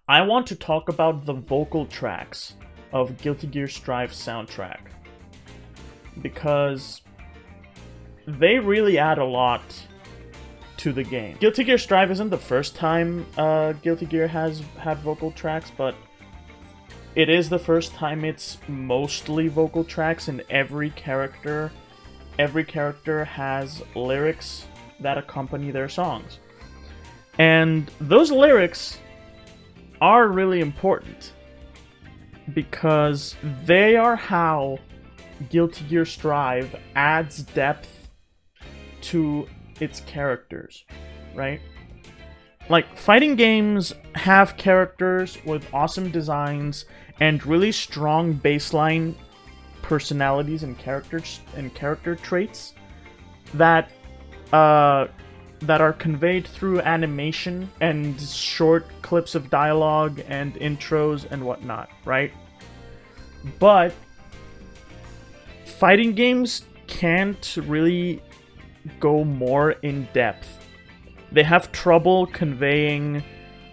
I want to talk about the vocal tracks of Guilty Gear Strive soundtrack, because they really add a lot to the game. Guilty Gear Strive isn't the first time Guilty Gear has had vocal tracks, but it is the first time it's mostly vocal tracks, and every character has lyrics that accompany their songs. And those lyrics are really important because they are how Guilty Gear Strive adds depth to its characters, right? Like, fighting games have characters with awesome designs and really strong baseline personalities and character traits that are conveyed through animation and short clips of dialogue and intros and whatnot, right? But fighting games can't really go more in depth. They have trouble conveying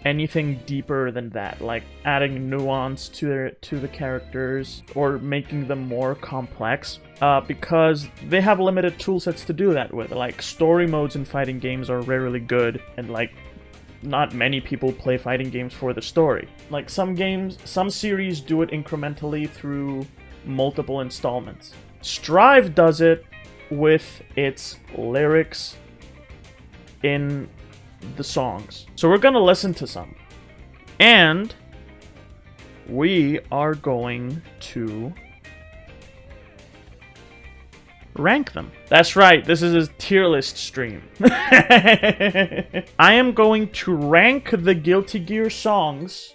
anything deeper than that, like adding nuance to the characters or making them more complex, because they have limited toolsets to do that with. Like, story modes in fighting games are rarely good, and like, not many people play fighting games for the story. Like, some series do it incrementally through multiple installments. Strive does it with its lyrics in the songs. So we're gonna listen to some. And we are going to rank them. That's right, this is a tier list stream. I am going to rank the Guilty Gear songs,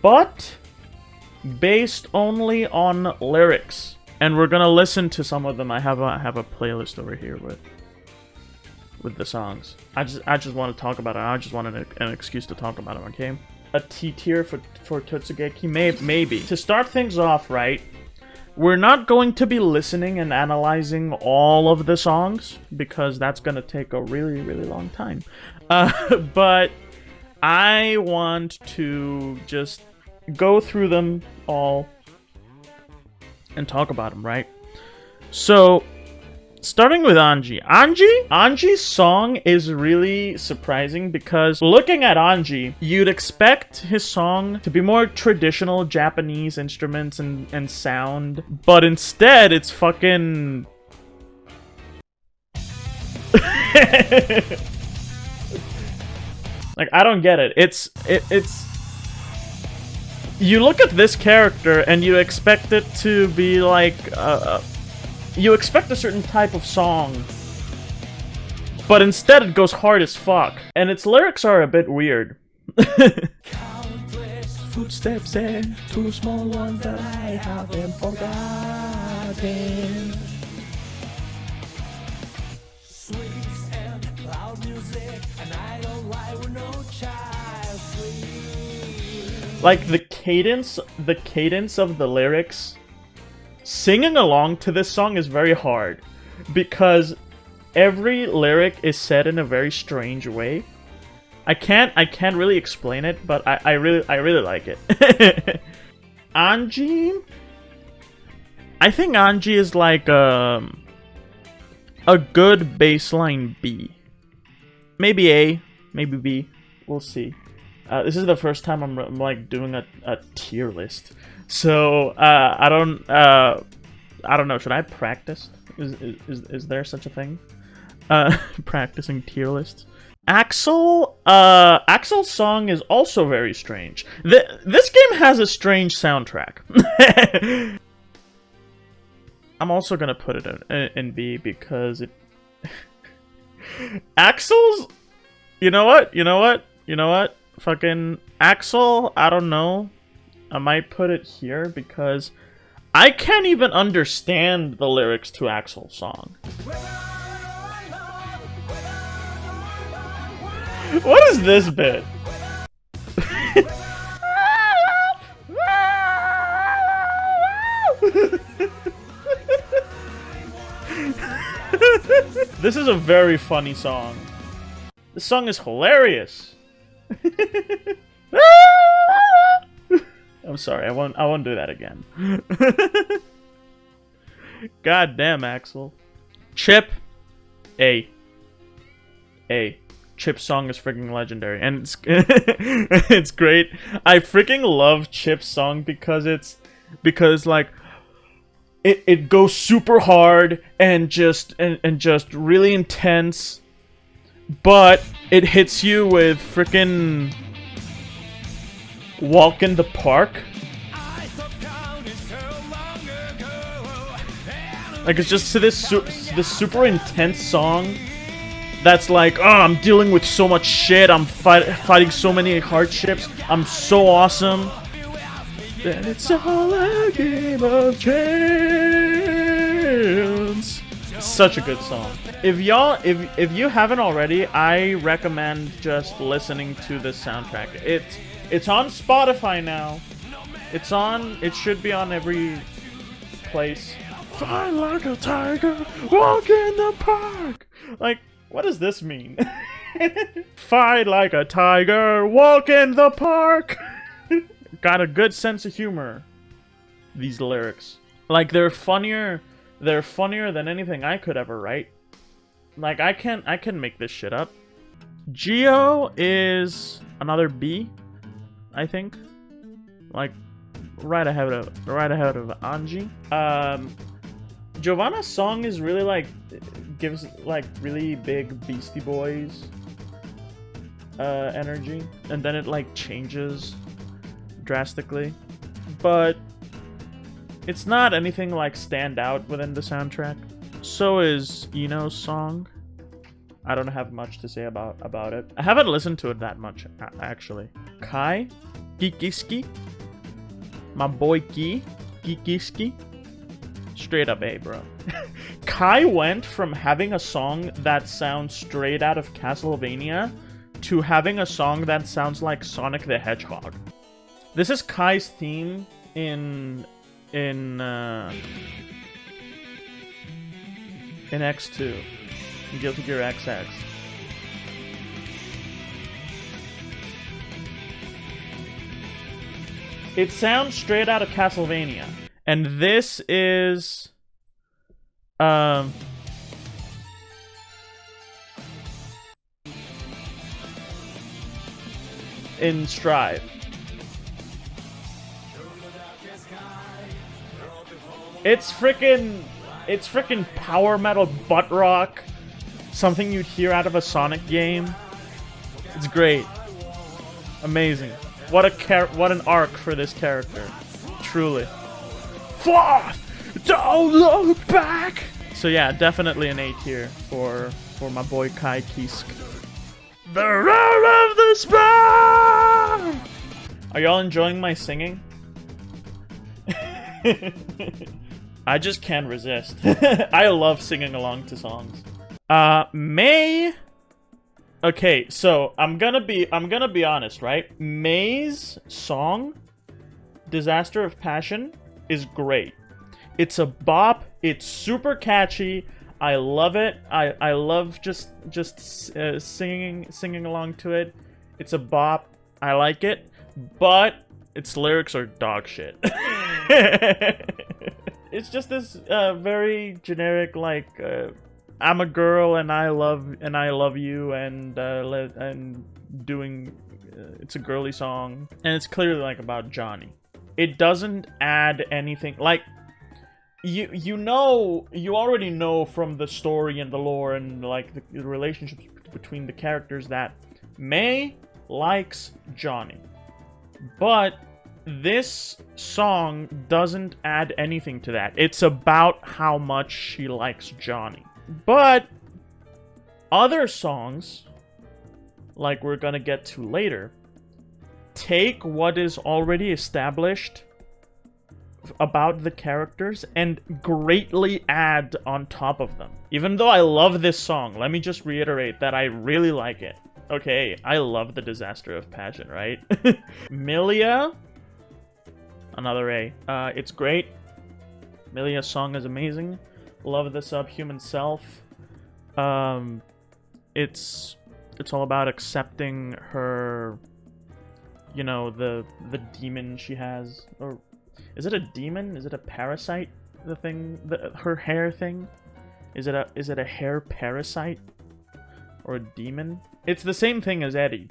but based only on lyrics. And we're gonna listen to some of them. I have a playlist over here with the songs. I just want to talk about it. I just wanted an excuse to talk about it, okay? A T tier for Totsugeki? Maybe. To start things off, right, we're not going to be listening and analyzing all of the songs, because that's going to take a really, really long time. But I want to just go through them all and talk about them, right? So, starting with Anji. Anji's song is really surprising because looking at Anji, you'd expect his song to be more traditional Japanese instruments and sound, but instead it's fucking... Like, I don't get it. It's... You look at this character and you expect it to be like... You expect a certain type of song, but instead it goes hard as fuck. And its lyrics are a bit weird. Countless footsteps and two small ones that I haven't forgotten. Sweets and loud music, and I don't lie with no child free. Like, the cadence of the lyrics. Singing along to this song is very hard, because every lyric is said in a very strange way. I can't really explain it, but I really like it. Anji, I think Anji is like a good baseline B, maybe A, maybe B. We'll see. This is the first time I'm like doing a tier list. So, I don't know, should I practice? Is there such a thing? Practicing tier lists? Axel's song is also very strange. This game has a strange soundtrack. I'm also gonna put it in B because it... Axel's... You know what? Fucking Axel, I don't know. I might put it here because I can't even understand the lyrics to Axel's song. What is this bit? This is a very funny song. This song is hilarious. I'm sorry. I won't do that again. God damn, Axel. Chip. A. Chip's song is freaking legendary, and it's it's great. I freaking love Chip's song because like it goes super hard and just really intense, but it hits you with freaking Walk in the Park. Like, it's just this super intense song that's like, oh, I'm dealing with so much shit, I'm fighting so many hardships, I'm so awesome. Then it's all a game of chance. Such a good song. If you haven't already, I recommend just listening to this soundtrack. It's on Spotify now. It should be on every place. Fight like a tiger, walk in the park. Like, what does this mean? Fight like a tiger, walk in the park. Got a good sense of humor. These lyrics, like, they're funnier than anything I could ever write. Like, I can make this shit up. Geo is another B, I think. Like, right ahead of Anji. Geovanna's song is really like, gives like really big Beastie Boys energy, and then it like changes drastically, but it's not anything like stand out within the soundtrack. So is Ino's song. I don't have much to say about it. I haven't listened to it that much actually. Kai Kikiski, my boy Kikiski. Straight up A, bro. Kai went from having a song that sounds straight out of Castlevania to having a song that sounds like Sonic the Hedgehog. This is Kai's theme in X2, in Guilty Gear XX. It sounds straight out of Castlevania. And this is in Strive. It's freaking power metal butt rock. Something you'd hear out of a Sonic game. It's great. Amazing. What an arc for this character. Truly. Faust! Don't look back! So yeah, definitely an A tier for my boy Kai Kisk. The roar of the spark! Are y'all enjoying my singing? I just can't resist. I love singing along to songs. May. Okay, so I'm gonna be honest, right? May's song, Disaster of Passion, is great. It's a bop. It's super catchy. I love it. I love just singing along to it. It's a bop. I like it, but its lyrics are dog shit. It's just this very generic, like, I'm a girl and I love you, and doing it's a girly song, and it's clearly like about Johnny. It doesn't add anything. Like, you already know from the story and the lore and like the relationships between the characters that May likes Johnny, but this song doesn't add anything to that. It's about how much she likes Johnny. But other songs, like we're gonna get to later, take what is already established about the characters and greatly add on top of them. Even though I love this song, let me just reiterate that I really like it. Okay, I love the Disaster of Passion, right? Millia, another A. It's great. Millia's song is amazing. Love the subhuman self. It's all about accepting her you know, the demon she has, or is it a demon? Is it a parasite? The thing, her hair thing? Is it a hair parasite? Or a demon? It's the same thing as Eddie.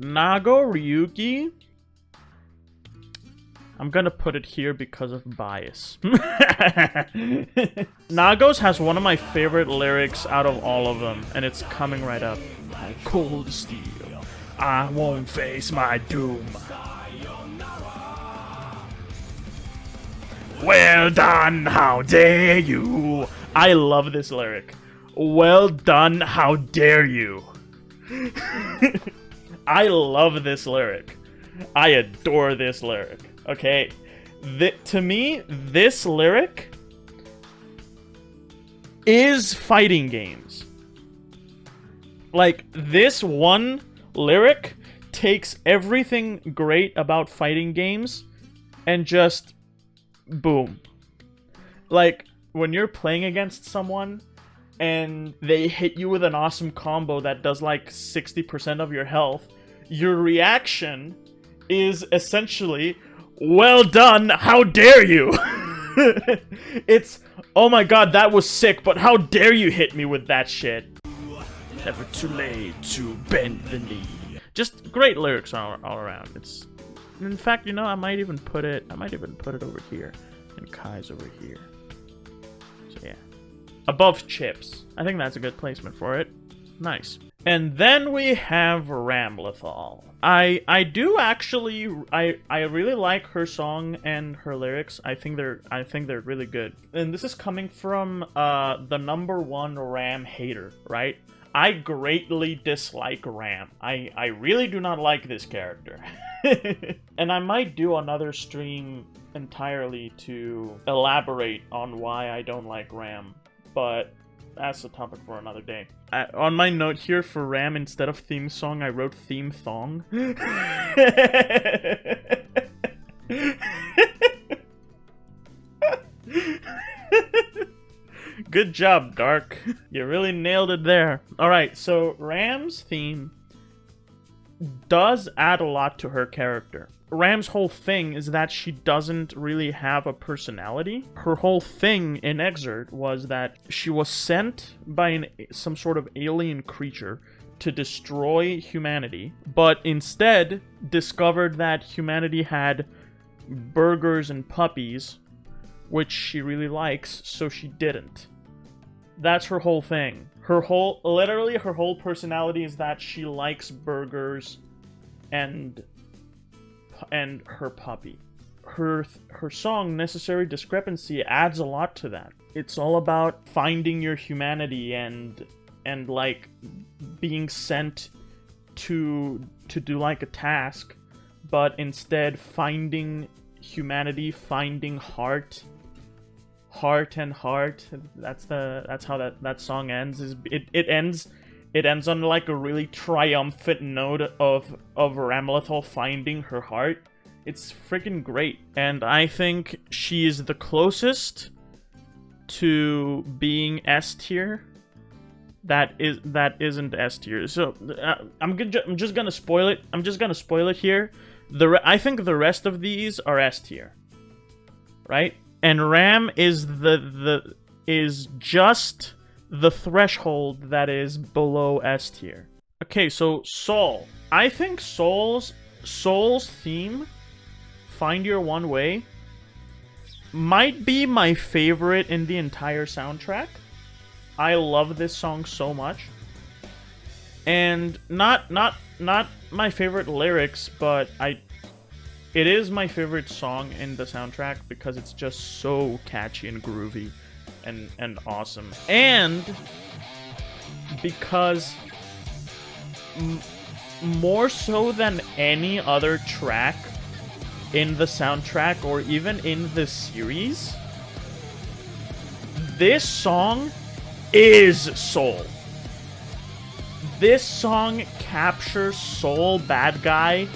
Nagoriyuki. I'm gonna put it here because of bias. Nagos has one of my favorite lyrics out of all of them, and it's coming right up. Cold steel, I won't face my doom. Well done, how dare you? I love this lyric. Well done, how dare you? I love this lyric. I adore this lyric. Okay, to me, this lyric is fighting games. Like, this one lyric takes everything great about fighting games and just boom. Like, when you're playing against someone and they hit you with an awesome combo that does like 60% of your health, your reaction is essentially, well done, how dare you? It's, oh my god, that was sick, but how dare you hit me with that shit? Never too late to bend the knee. Just great lyrics all around. It's, in fact, you know, I might even put it over here, and Kai's over here. So yeah, above Chips. I think that's a good placement for it. Nice. And then we have Ramlethal. I do actually, I really like her song and her lyrics. I think they're really good. And this is coming from the #1 Ram hater, right? I greatly dislike Ram. I really do not like this character. And I might do another stream entirely to elaborate on why I don't like Ram, but that's a topic for another day. On my note here for Ram, instead of theme song, I wrote theme thong. Good job, Dark. You really nailed it there. Alright, so Ram's theme does add a lot to her character. Ram's whole thing is that she doesn't really have a personality. Her whole thing in Exert was that she was sent by some sort of alien creature to destroy humanity, but instead discovered that humanity had burgers and puppies, which she really likes, so she didn't. That's her whole thing. Literally her whole personality is that she likes burgers and her puppy. Her song, Necessary Discrepancy, adds a lot to that. It's all about finding your humanity and like being sent to do like a task, but instead finding humanity, finding heart and heart. That's how that song ends. It ends on like a really triumphant note of Ramlethal finding her heart. It's freaking great, and I think she is the closest to being S tier that isn't S tier. So I'm just gonna spoil it. I'm just gonna spoil it here. I think the rest of these are S tier, right? And Ram is is just the threshold that is below S tier. Okay, so Soul. I think Soul's theme, Find Your One Way, might be my favorite in the entire soundtrack. I love this song so much. And not my favorite lyrics, but it is my favorite song in the soundtrack because it's just so catchy and groovy and awesome. And because more so than any other track in the soundtrack or even in the series, this song is Soul. This song captures Soul, Badguy,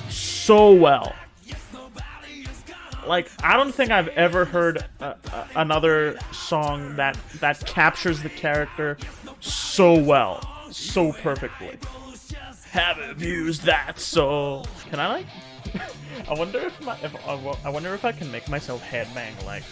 so well. Like, I don't think I've ever heard another song that captures the character so well, so perfectly. have abused that soul. Can I like? I wonder if I can make myself headbang like.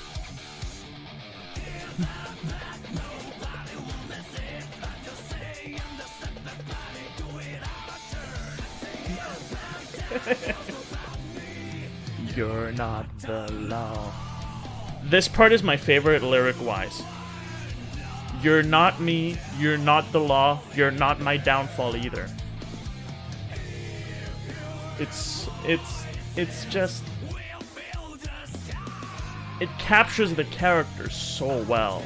You're not the law. This part is my favorite lyric-wise. You're not me, you're not the law, you're not my downfall either. It's just... It captures the character so well.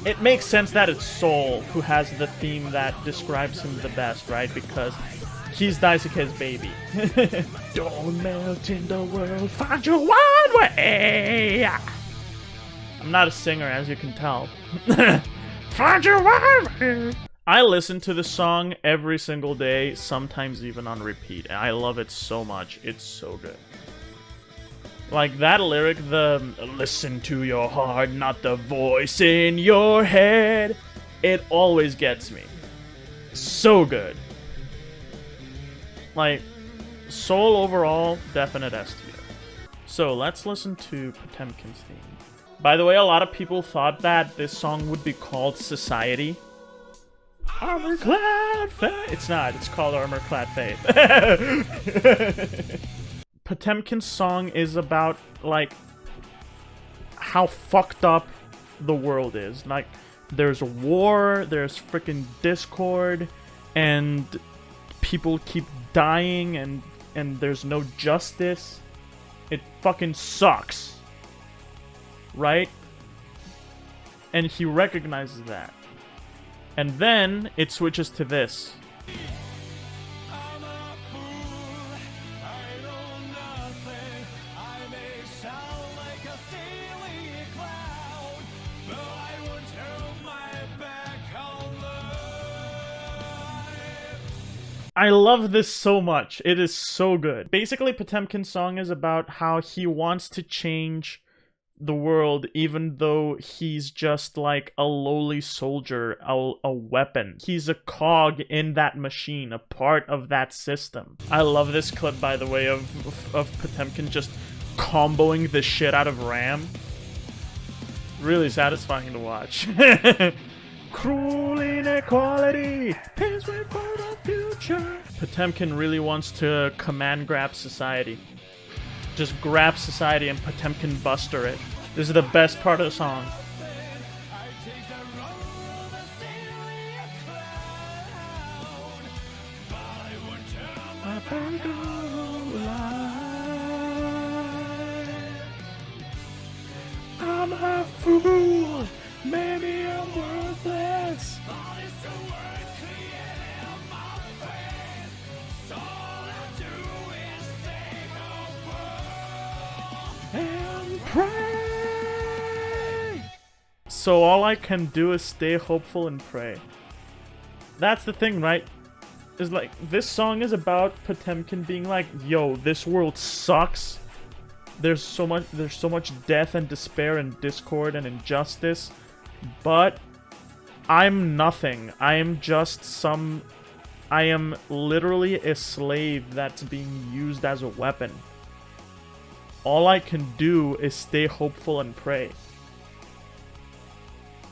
It makes sense that it's Soul who has the theme that describes him the best, right? Because he's Daisuke's baby. Don't melt in the world, find your one way! I'm not a singer, as you can tell. Find your one way! I listen to this song every single day, sometimes even on repeat. I love it so much. It's so good. Like that lyric, the listen to your heart, not the voice in your head. It always gets me. So good. Like, Soul overall, definite S tier. So let's listen to Potemkin's theme. By the way, a lot of people thought that this song would be called Society. Armor-clad faith. It's not. It's called Armor-clad Faith. Potemkin's song is about, like, how fucked up the world is. Like, there's war, there's freaking discord, and people keep dying, and there's no justice. It fucking sucks. Right? And he recognizes that. And then it switches to this. I love this so much. It is so good. Basically, Potemkin's song is about how he wants to change the world even though he's just like a lowly soldier, a weapon. He's a cog in that machine, a part of that system. I love this clip, by the way, of Potemkin just comboing the shit out of Ram. Really satisfying to watch. Cruel inequality pays way for the future. Potemkin really wants to command grab society. Just grab society and Potemkin buster it. This is the best part of the song. I'm a fool, maybe I'm worthless. And pray. So all I can do is stay hopeful and pray. That's the thing, right? Is like, this song is about Potemkin being like, yo, this world sucks. There's so much death and despair and discord and injustice, but I'm nothing. I am literally a slave that's being used as a weapon. All I can do is stay hopeful and pray.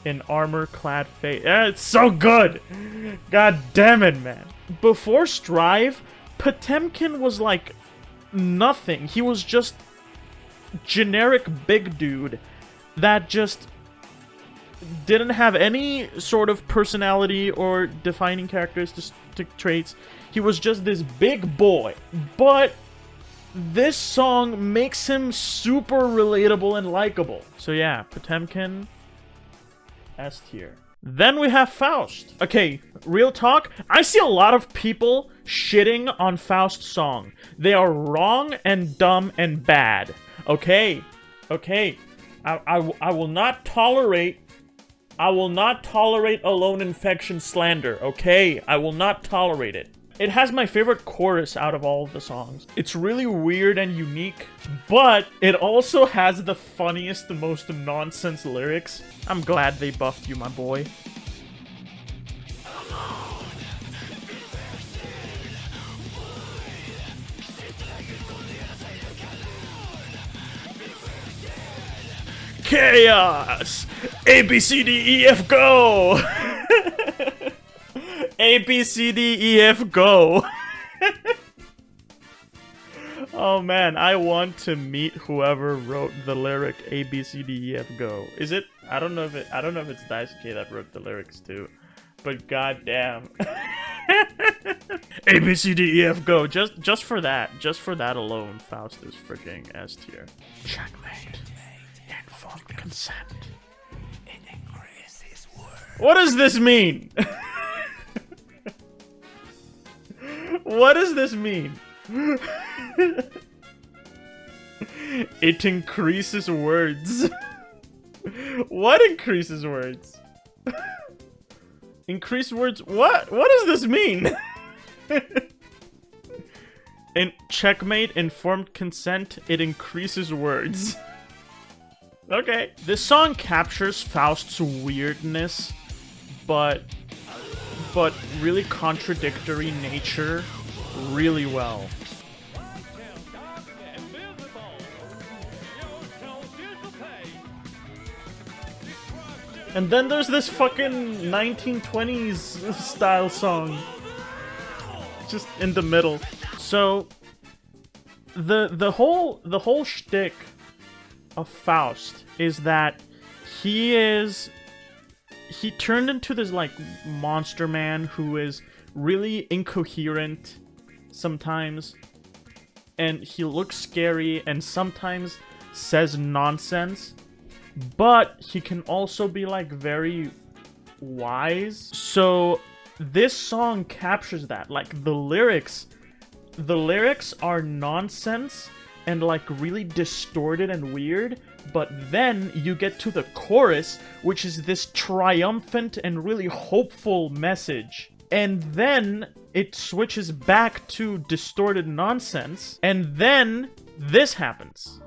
In armor-clad faith. Yeah, it's so good! God damn it, man. Before Strive, Potemkin was like nothing. He was just generic big dude that just didn't have any sort of personality or defining characteristic traits. He was just this big boy. But this song makes him super relatable and likable. So yeah, Potemkin, S tier. Then we have Faust. Okay, real talk, I see a lot of people shitting on Faust's song. They are wrong and dumb and bad. Okay, I will not tolerate alone infection slander, okay? I will not tolerate it. It has my favorite chorus out of all of the songs. It's really weird and unique, but it also has the funniest, the most nonsense lyrics. I'm glad they buffed you, my boy. Chaos! A, B, C, D, E, F, go! A, B, C, D, E, F, go! Oh man, I want to meet whoever wrote the lyric A, B, C, D, E, F, go. Is it? I don't know if it's Daisuke that wrote the lyrics too. But goddamn. A, B, C, D, E, F, go. Just for that alone, Faust is freaking S tier. Checkmate. Informed consent. What does this mean? What does this mean? It increases words. What increases words? Increase words? What does this mean? In checkmate, informed consent, it increases words. Okay. This song captures Faust's weirdness, but really contradictory nature really well. And then there's this fucking 1920s style song just in the middle. So the whole shtick of Faust is that he turned into this like monster man who is really incoherent sometimes, and he looks scary and sometimes says nonsense, but he can also be like very wise. So this song captures that. Like the lyrics are nonsense and like really distorted and weird, but then you get to the chorus, which is this triumphant and really hopeful message. And then it switches back to distorted nonsense, and then this happens.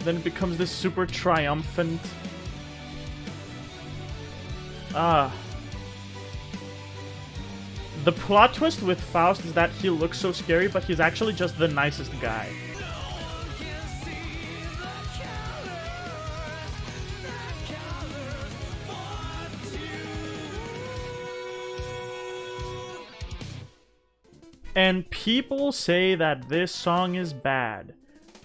Then it becomes this super triumphant. The plot twist with Faust is that he looks so scary, but he's actually just the nicest guy. And people say that this song is bad.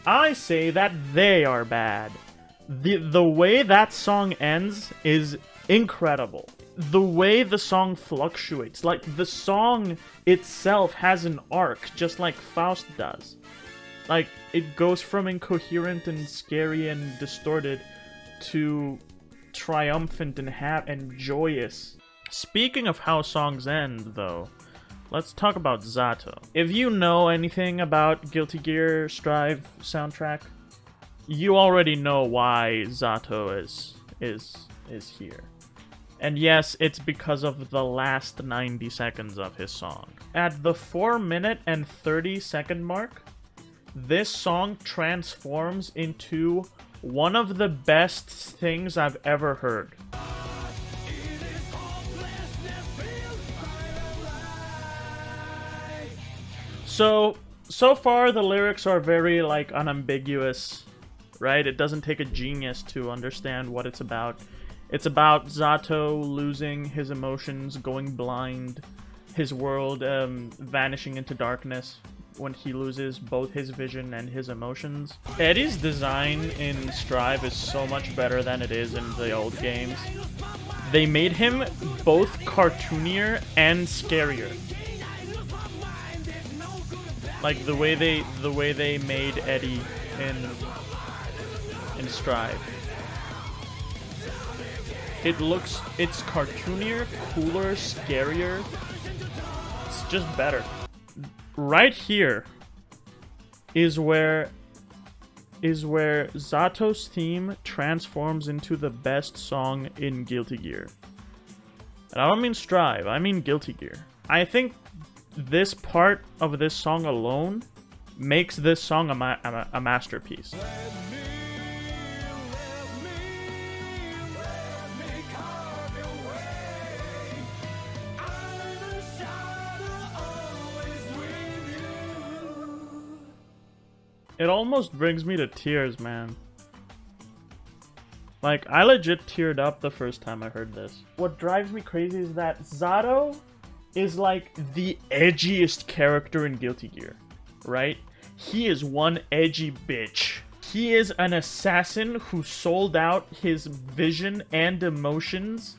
I say that they are bad. The way that song ends is incredible. The way the song fluctuates, like the song itself has an arc, just like Faust does. Like, it goes from incoherent and scary and distorted to triumphant and joyous. Speaking of how songs end, though, let's talk about Zato. If you know anything about Guilty Gear Strive soundtrack, you already know why Zato is here. And yes, it's because of the last 90 seconds of his song. At the 4-minute and 30-second mark, this song transforms into one of the best things I've ever heard. So far the lyrics are very, like, unambiguous, right? It doesn't take a genius to understand what it's about. It's about Zato losing his emotions, going blind, his world vanishing into darkness when he loses both his vision and his emotions. Eddie's design in Strive is so much better than it is in the old games. They made him both cartoonier and scarier. Like the way they made Eddie in Strive. It's cartoonier, cooler, scarier. It's just better. Right here is where Zato's theme transforms into the best song in Guilty Gear. And I don't mean Strive, I mean Guilty Gear. I think this part of this song alone makes this song a masterpiece. It almost brings me to tears, man. Like, I legit teared up the first time I heard this. What drives me crazy is that Zato is like the edgiest character in Guilty Gear, right? He is one edgy bitch. He is an assassin who sold out his vision and emotions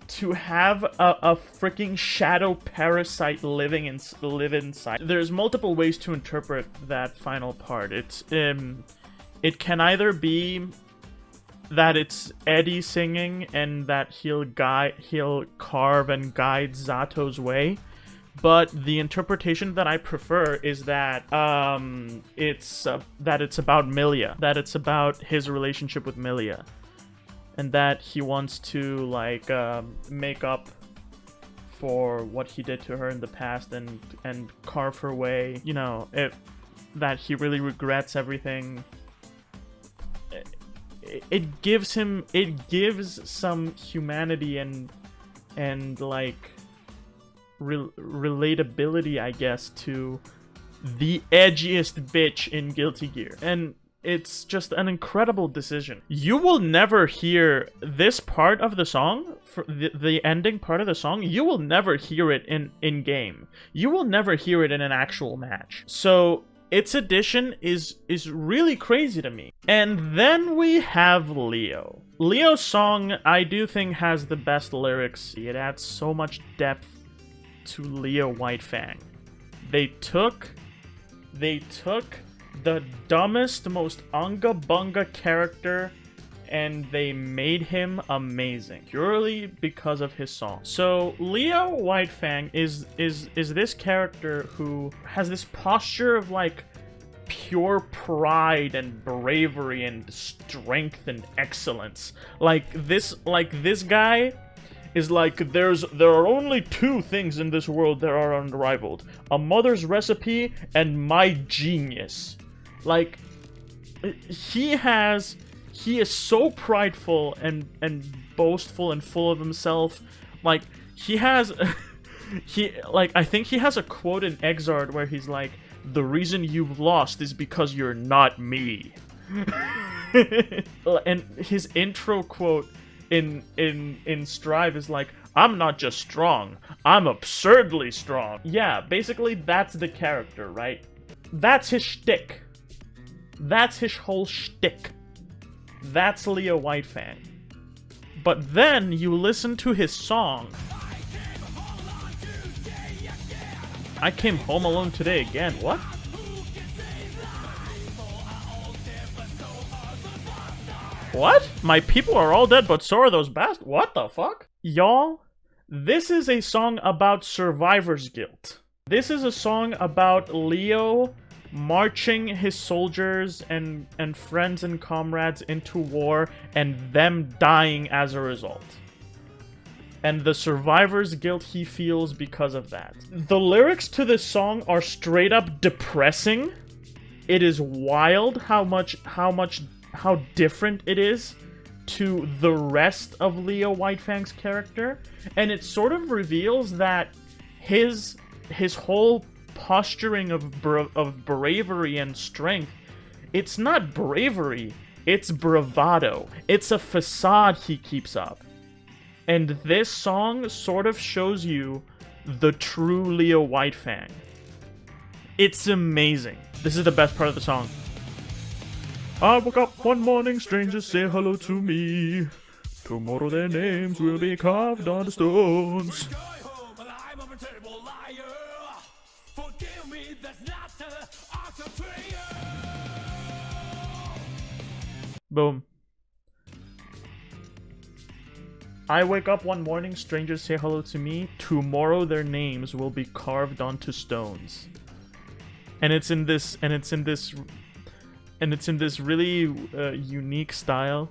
to have a freaking shadow parasite live inside. There's multiple ways to interpret that final part. It can either be that it's Eddie singing and that he'll carve and guide Zato's way, but the interpretation that I prefer is that it's about Millia, that it's about his relationship with Millia, and that he wants to like make up for what he did to her in the past and carve her way. You know, that he really regrets everything. It gives some humanity and like relatability, I guess, to the edgiest bitch in Guilty Gear. And it's just an incredible decision. You will never hear this part of the song, for the ending part of the song, you will never hear it in game. You will never hear it in an actual match. So its addition is really crazy to me. And then we have Leo. Leo's song, I do think, has the best lyrics. It adds so much depth to Leo Whitefang. They took the dumbest, most unga-bunga character and they made him amazing purely because of his song. So Leo Whitefang is this character who has this posture of like pure pride and bravery and strength and excellence. Like this guy is like, there are only two things in this world that are unrivaled: a mother's recipe and my genius. Like, he is so prideful and boastful and full of himself. Like, I think he has a quote in Exard where he's like, "The reason you've lost is because you're not me." And his intro quote in Strive is like, "I'm not just strong, I'm absurdly strong." Yeah, basically that's the character, right? That's his shtick. That's his whole shtick. That's Leo Whitefang. But then you listen to his song. I came home alone today again. What? What? My people are all dead, but so are those bastards. What the fuck? Y'all, this is a song about survivor's guilt. This is a song about Leo marching his soldiers and friends and comrades into war and them dying as a result. And the survivor's guilt he feels because of that. The lyrics to this song are straight up depressing. It is wild how different it is to the rest of Leo Whitefang's character, and it sort of reveals that his whole posturing of bravery and strength, it's not bravery, it's bravado. It's a facade he keeps up. And this song sort of shows you the true Leo Whitefang. It's amazing. This is the best part of the song. I woke up one morning, strangers say hello to me. Tomorrow their names will be carved on the stones. Boom. I wake up one morning, strangers say hello to me. Tomorrow their names will be carved onto stones. And it's in this really unique style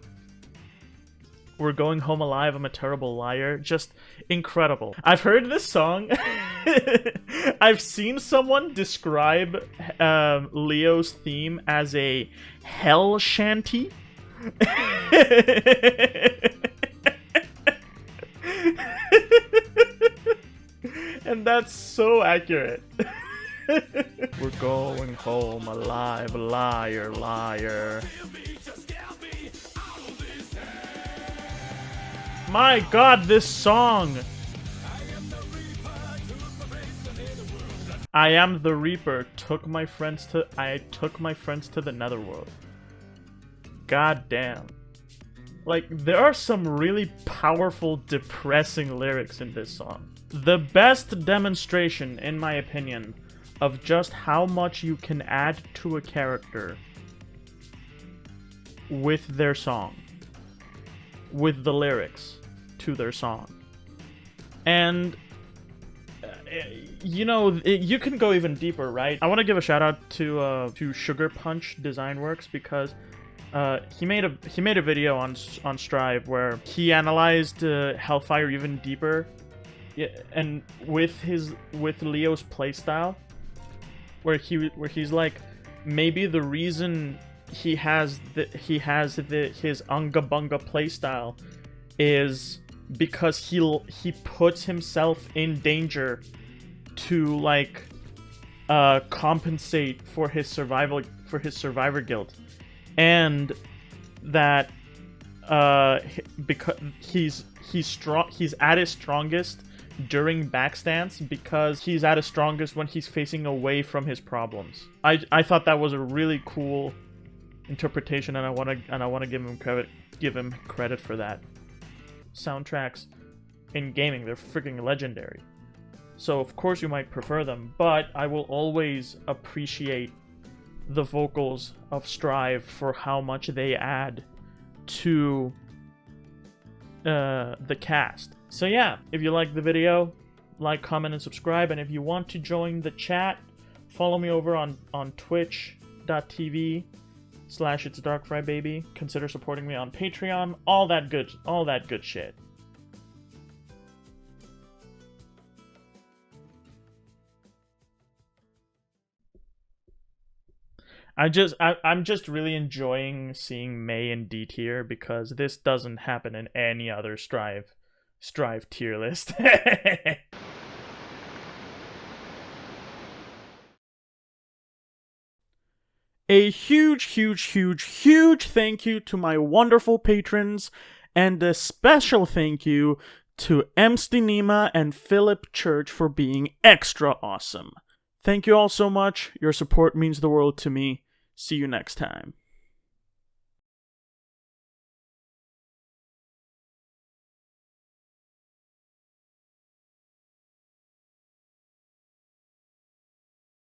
We're going home alive, I'm a terrible liar. Just incredible. I've heard this song. I've seen someone describe Leo's theme as a hell shanty. And that's so accurate. We're going home alive, liar, liar. My god, this song! I am the Reaper, I took my friends to the netherworld. God damn. Like, there are some really powerful, depressing lyrics in this song. The best demonstration, in my opinion, of just how much you can add to a character with their song. With the lyrics to their song. And you know, you can go even deeper, right? I want to give a shout out to Sugar Punch Design Works, because he made a video on Strive where he analyzed Hellfire even deeper, and with Leo's playstyle, where he's like, maybe the reason he has his Unga Bunga playstyle is because he puts himself in danger to like compensate for his survivor guilt, and that because he's at his strongest during backstance, because he's at his strongest when he's facing away from his problems. I thought that was a really cool interpretation, and I want to give him credit for that. Soundtracks in gaming, they're freaking legendary. So of course you might prefer them, but I will always appreciate the vocals of Strive for how much they add to the cast. So yeah, if you like the video, like, comment, and subscribe. And if you want to join the chat, follow me over on twitch.tv/itsdarkfrybaby. Consider supporting me on Patreon. All that good shit. I'm just really enjoying seeing May in D tier, because this doesn't happen in any other Strive tier list. A huge thank you to my wonderful patrons, and a special thank you to Emstinima and Philip Church for being extra awesome. Thank you all so much. Your support means the world to me. See you next time.